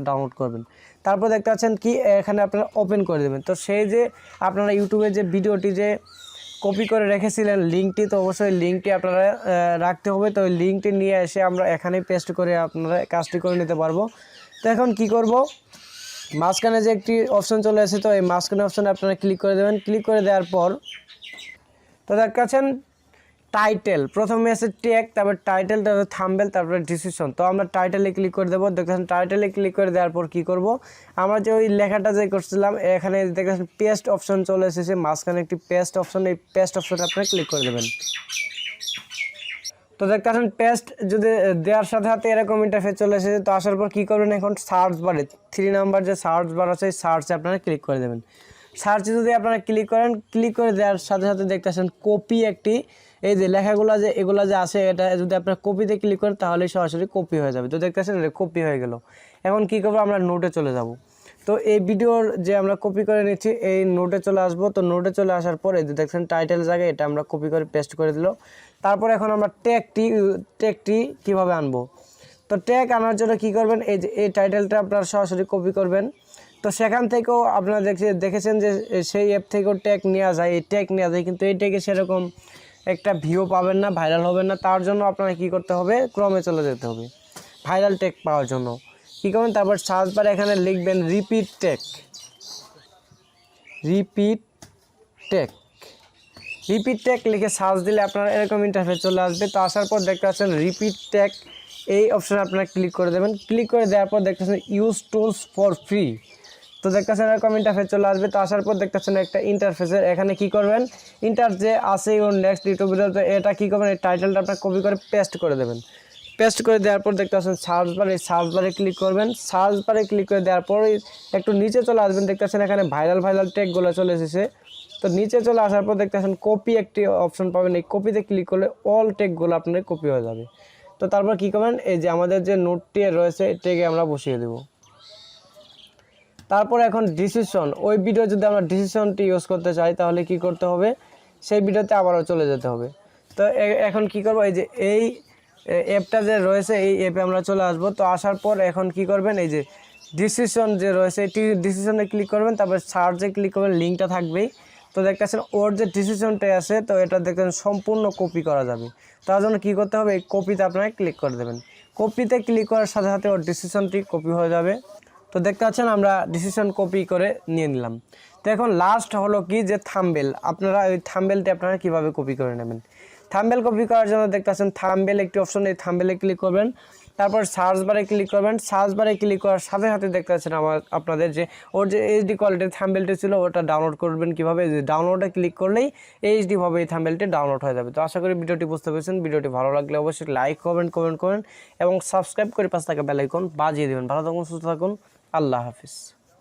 Download করবেন। তারপর দেখতে পাচ্ছেন কি এখানে আপনারা ওপেন করে দেবেন। তো সেই যে আপনারা ইউটিউবে যে ভিডিওটি যে কপি করে রেখেছিলেন লিঙ্কটি, তো অবশ্যই লিঙ্কটি আপনারা রাখতে হবে। তো ওই লিঙ্কটি নিয়ে এসে আমরা এখানেই পেস্ট করে আপনারা কাজটি করে নিতে পারবো। তো এখন কি করব, মাঝখানে যে একটি অপশন চলে আসে, তো এই মাঝখানে অপশনে আপনারা ক্লিক করে দেবেন। ক্লিক করে দেওয়ার পর তো দেখাচ্ছেন টাইটেল, প্রথমে আছে ট্যাগ, তারপর টাইটেল, তারপর থাম্বনেল, তারপরে ডিসক্রিপশন। তো আমরা টাইটেলে ক্লিক করে দেবো। দেখেন টাইটেলে ক্লিক করে দেওয়ার পর কী করব, আমরা যে ওই লেখাটা যে করছিলাম এখানে দেখেন পেস্ট অপশন চলে এসেছে, মাঝখানে একটি পেস্ট অপশন, এই পেস্ট অপশনে আপনারা ক্লিক করে দেবেন। তো দেখতেছেন পেস্ট যদি দেওয়ার সাথে সাথে এরকম ইন্টারফেস চলে এসেছে। তো আসার পর কী করবেন, এখন সার্চ বারে 3 নাম্বার যে সার্চ বার আছে এই সার্চে আপনারা ক্লিক করে দেবেন। সার্চে যদি আপনারা ক্লিক করেন, ক্লিক করে দেওয়ার সাথে সাথে দেখতেছেন কপি একটি, এই যে লেখাগুলো যে এগুলো যে আছে এটা যদি আপনারা কপিতে ক্লিক করেন তাহলে সরাসরি কপি হয়ে যাবে। তো দেখতেছেন এটা কপি হয়ে গেল। এখন কী করবো, আমরা নোটে চলে যাব। তো এই ভিডিওর যে আমরা কপি করে নিচ্ছি এই নোটে চলে আসবো। তো নোটে চলে আসার পরে যে দেখছেন টাইটেল জায়গায় এটা আমরা কপি করে পেস্ট করে দিল। তারপর এখন আমরা ট্যাগটি কীভাবে আনবো, তো ট্যাগ আনার জন্য কী করবেন, এই যে এই টাইটেলটা আপনারা সরাসরি কপি করবেন। তো সেখান থেকেও আপনারা দেখেছেন যে সেই অ্যাপ থেকেও ট্যাগ নেওয়া যায়, এই ট্যাগ নেওয়া যায়, কিন্তু এই ট্যাগে সেরকম একটা ভিউ পাবেন না, ভাইরাল হবেন না। তার জন্য আপনারা কী করতে হবে, ক্রমে চলে যেতে হবে ভাইরাল ট্যাগ পাওয়ার জন্য। কী করবেন, তারপর সার্চ বারে এখানে লিখবেন রিপিট ট্যাগ, রিপিট ট্যাগ লিখে সার্চ দিলে আপনারা এরকম ইন্টারফেস চলে আসবে। তো আসার পর দেখতে পাচ্ছেন রিপিট ট্যাগ, এই অপশানে আপনারা ক্লিক করে দেবেন। ক্লিক করে দেওয়ার পর দেখতে পাচ্ছেন ইউজ টুলস ফর ফ্রি, তো দেখতে পাচ্ছেন এরকম ইন্টারফেস চলে আসবে। তো আসার পর দেখতে পাচ্ছেন একটা ইন্টারফেসের এখানে কী করবেন, ইন্টার যে আছে ওর নেক্সট ইউটিউব ভিডিওতে এটা কী করবেন, এই টাইটেলটা আপনার কপি করে পেস্ট করে দেবেন। পেস্ট করে দেওয়ার পর দেখতে পাচ্ছেন সার্চ বার, এই সার্চ বারে ক্লিক করবেন। সার্চ বারে ক্লিক করে দেওয়ার পর একটু নিচে চলে আসবেন, দেখতে পাচ্ছেন এখানে ভাইরাল ট্যাগগুলো চলে এসেছে। তো নিচে চলে আসার পর দেখতে পাচ্ছেন কপি একটি অপশন পাবেন, এই কপিতে ক্লিক করলে অল ট্যাগগুলো আপনার কপি হয়ে যাবে। তো তারপর কী করবেন, এই যে আমাদের যে নোটটি রয়েছে ট্যাগে আমরা বসিয়ে দেব। তারপর এখন ডিসিশন, ওই ভিডিও যদি আমরা ডিসিশনটি ইউজ করতে চাই তাহলে কি করতে হবে, সেই ভিডিওতে আবারও চলে যেতে হবে। তো এখন কি করব, এই যে এই অ্যাপটা যে রয়েছে এই অ্যাপে আমরা চলে আসব। তো আসার পর এখন কি করবেন, এই যে ডিসিশন যে রয়েছে এটি ডিসিশনে ক্লিক করবেন, তারপর সার্চে ক্লিক করবেন, লিঙ্কটা থাকবেই। তো দেখতেছেন ওর যে ডিসিশনটাই আছে তো এটা দেখবেন সম্পূর্ণ কপি করা যাবে। তার জন্য কী করতে হবে, এই কপিতে আপনারা ক্লিক করে দেবেন। কপিতে ক্লিক করার সাথে সাথে ওর ডিসিশনটি কপি হয়ে যাবে। তো দেখতে পাচ্ছেন আমরা ডিসিশন কপি করে নিয়ে নিলাম। তো এখন লাস্ট হলো কি যে থাম্বনেল, আপনারা ওই থাম্বনেলটি আপনারা কীভাবে কপি করে নেবেন। থাম্বনেল কপি করার জন্য দেখতে পাচ্ছেন থাম্বনেল একটি অপশন, এই থাম্বনেলে ক্লিক করবেন, তারপর সার্চ বারে ক্লিক করবেন। সার্চ বারে ক্লিক করার সাথে সাথে দেখতে পাচ্ছেন আপনাদের যে ওর যে এইচডি কোয়ালিটির থাম্বনেলটি ছিল ওটা ডাউনলোড করবেন কীভাবে, যে ডাউনলোডে ক্লিক করলেই এইচডি ভাবে এই থাম্বনেলটি ডাউনলোড হয়ে যাবে। তো আশা করি ভিডিওটি বুঝতে পেরেছেন। ভিডিওটি ভালো লাগলে অবশ্যই লাইক কমেন্ট করেন এবং সাবস্ক্রাইব করে পাশে থাকা বেল আইকন বাজিয়ে দেবেন। ভালো থাকুন, সুস্থ থাকুন, আল্লাহ হাফিজ।